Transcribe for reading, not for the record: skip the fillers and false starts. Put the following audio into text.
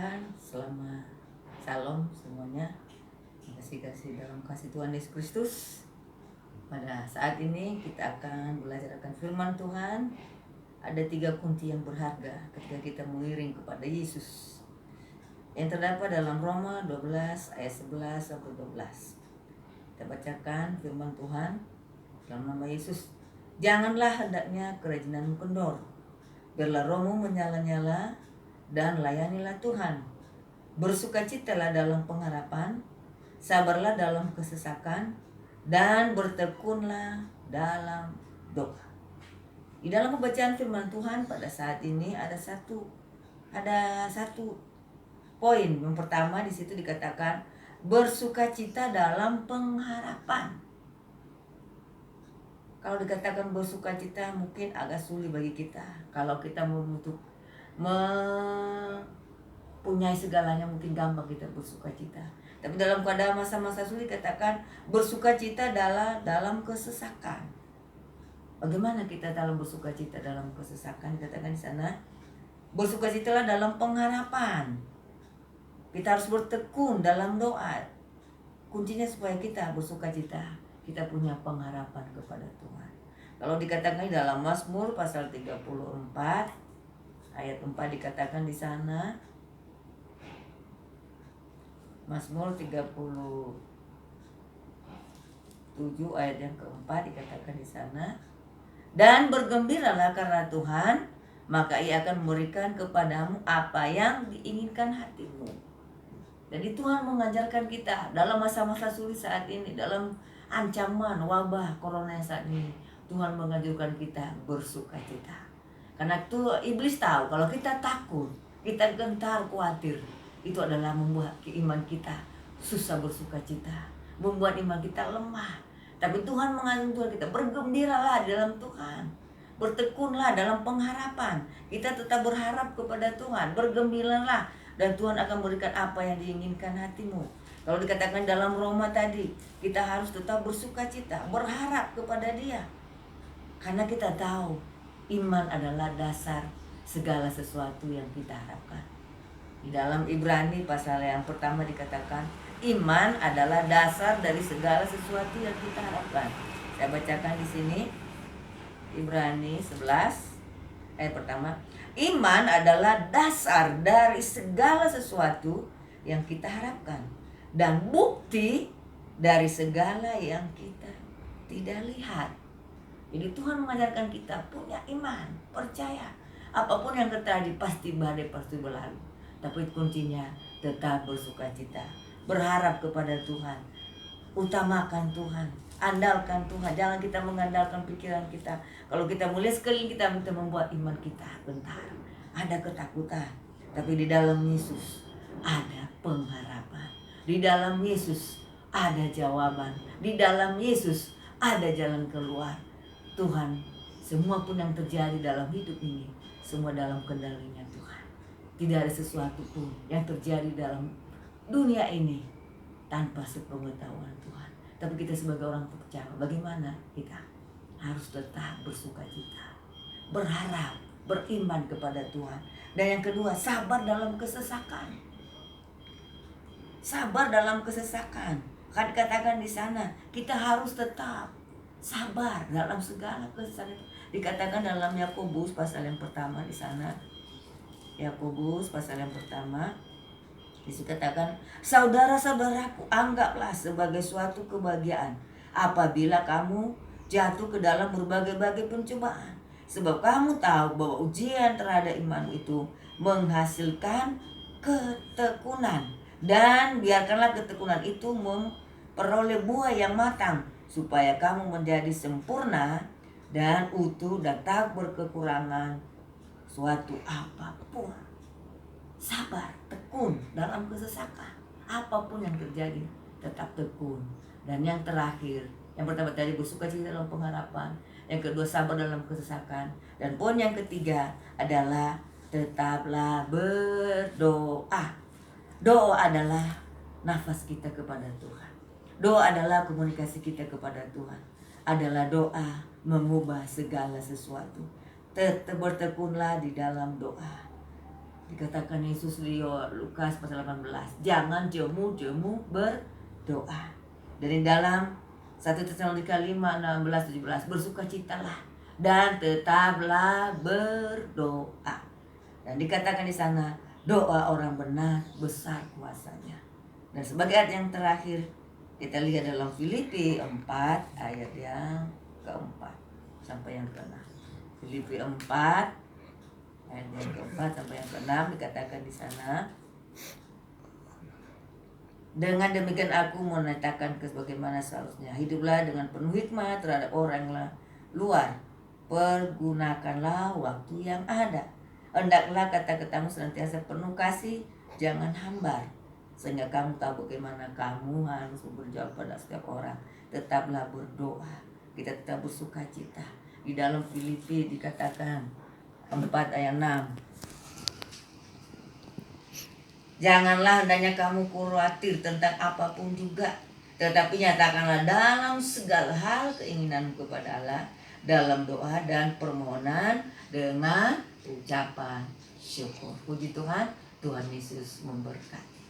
Tuhan, selamat salam semuanya. Kasih dalam kasih Tuhan Yesus Kristus. Pada saat ini kita akan belajar akan firman Tuhan. Ada 3 kunci yang berharga ketika kita mengiring kepada Yesus, yang terdapat dalam Roma 12 ayat 11 sampai 12. Kita bacakan firman Tuhan dalam nama Yesus. Janganlah hendaknya kerajinanmu kendor, biarlah rohmu menyala-nyala, dan layanilah Tuhan. Bersukacitalah dalam pengharapan, sabarlah dalam kesesakan, dan bertekunlah dalam doa. Di dalam pembacaan firman Tuhan pada saat ini ada satu poin. Yang pertama di situ dikatakan bersukacita dalam pengharapan. Kalau dikatakan bersukacita mungkin agak sulit bagi kita. Kalau kita mempunyai segalanya mungkin gampang kita bersukacita. Tapi dalam keadaan masa-masa sulit katakan bersukacita dalam kesesakan. Bagaimana kita dalam bersukacita dalam kesesakan? Dikatakan di sana bersukacitalah dalam pengharapan. Kita harus bertekun dalam doa. Kuncinya supaya kita bersukacita, kita punya pengharapan kepada Tuhan. Kalau dikatakan dalam Mazmur pasal 34 ayat 4 dikatakan di sana, Mazmur 37 ayat yang keempat dikatakan di sana, dan bergembiralah karena Tuhan, maka Ia akan memberikan kepadamu apa yang diinginkan hatimu. Jadi Tuhan mengajarkan kita dalam masa-masa sulit saat ini, dalam ancaman wabah corona saat ini, Tuhan mengajarkan kita bersukacita. Karena itu iblis tahu kalau kita takut, kita gentar, khawatir, itu adalah membuat iman kita susah bersukacita, membuat iman kita lemah. Tapi Tuhan mengajarkan kita bergembiralah dalam Tuhan, bertekunlah dalam pengharapan. Kita tetap berharap kepada Tuhan, bergembiralah, dan Tuhan akan berikan apa yang diinginkan hatimu. Kalau dikatakan dalam Roma tadi, kita harus tetap bersukacita, berharap kepada Dia. Karena kita tahu iman adalah dasar segala sesuatu yang kita harapkan. Di dalam Ibrani pasal yang pertama dikatakan iman adalah dasar dari segala sesuatu yang kita harapkan. Saya bacakan di sini Ibrani 11 ayat pertama. Iman adalah dasar dari segala sesuatu yang kita harapkan dan bukti dari segala yang kita tidak lihat. Jadi Tuhan mengajarkan kita punya iman, percaya apapun yang terjadi pasti badai pasti berlalu. Tapi kuncinya tetap bersukacita, berharap kepada Tuhan, utamakan Tuhan, andalkan Tuhan. Jangan kita mengandalkan pikiran kita. Kalau kita melihat sekeliling kita membuat iman kita gentar, ada ketakutan. Tapi di dalam Yesus ada pengharapan. Di dalam Yesus ada jawaban. Di dalam Yesus ada jalan keluar. Tuhan, semua pun yang terjadi dalam hidup ini, semua dalam kendalinya Tuhan. Tidak ada sesuatu pun yang terjadi dalam dunia ini tanpa sepengetahuan Tuhan. Tapi kita sebagai orang percaya, bagaimana kita harus tetap bersukacita, berharap, beriman kepada Tuhan. Dan yang kedua, sabar dalam kesesakan. Sabar dalam kesesakan. Kan dikatakan di sana, kita harus tetap sabar dalam segala kesesakan. Dikatakan dalam Yakobus pasal yang pertama di sana. Yakobus pasal yang pertama dikatakan, saudara-saudaraku, anggaplah sebagai suatu kebahagiaan apabila kamu jatuh ke dalam berbagai-bagai pencobaan, sebab kamu tahu bahwa ujian terhadap iman itu menghasilkan ketekunan, dan biarkanlah ketekunan itu memperoleh buah yang matang, supaya kamu menjadi sempurna dan utuh dan tak berkekurangan suatu apapun. Sabar, tekun dalam kesesakan. Apapun yang terjadi, tetap tekun. Dan yang terakhir, yang pertama tadi bersukacita dalam pengharapan, yang kedua sabar dalam kesesakan, dan poin yang ketiga adalah tetaplah berdoa. Doa adalah nafas kita kepada Tuhan. Doa adalah komunikasi kita kepada Tuhan. Adalah doa mengubah segala sesuatu. Tetap bertekunlah di dalam doa. Dikatakan Yesus di Lukas pasal 18, jangan jemu berdoa. Dari dalam 1 Tesalonika 5, 16, 17, bersukacitalah dan tetaplah berdoa. Dan dikatakan di sana, doa orang benar besar kuasanya. Dan sebagai ayat yang terakhir, kita lihat dalam Filipi 4 ayat yang keempat sampai yang keenam. Filipi 4 ayat yang keempat sampai yang keenam dikatakan di sana, dengan demikian aku menyatakan sebagaimana seharusnya, hiduplah dengan penuh hikmat terhadap orang luar, pergunakanlah waktu yang ada, hendaklah kata-katamu senantiasa penuh kasih, jangan hambar, sehingga kamu tahu bagaimana kamu harus berjawab pada setiap orang. Tetaplah berdoa, kita tetap bersukacita. Di dalam Filipi dikatakan 4 ayat 6, janganlah hendaknya kamu khawatir tentang apapun juga, tetapi nyatakanlah dalam segala hal keinginanmu kepada Allah dalam doa dan permohonan dengan ucapan syukur. Puji Tuhan, Tuhan Yesus memberkati.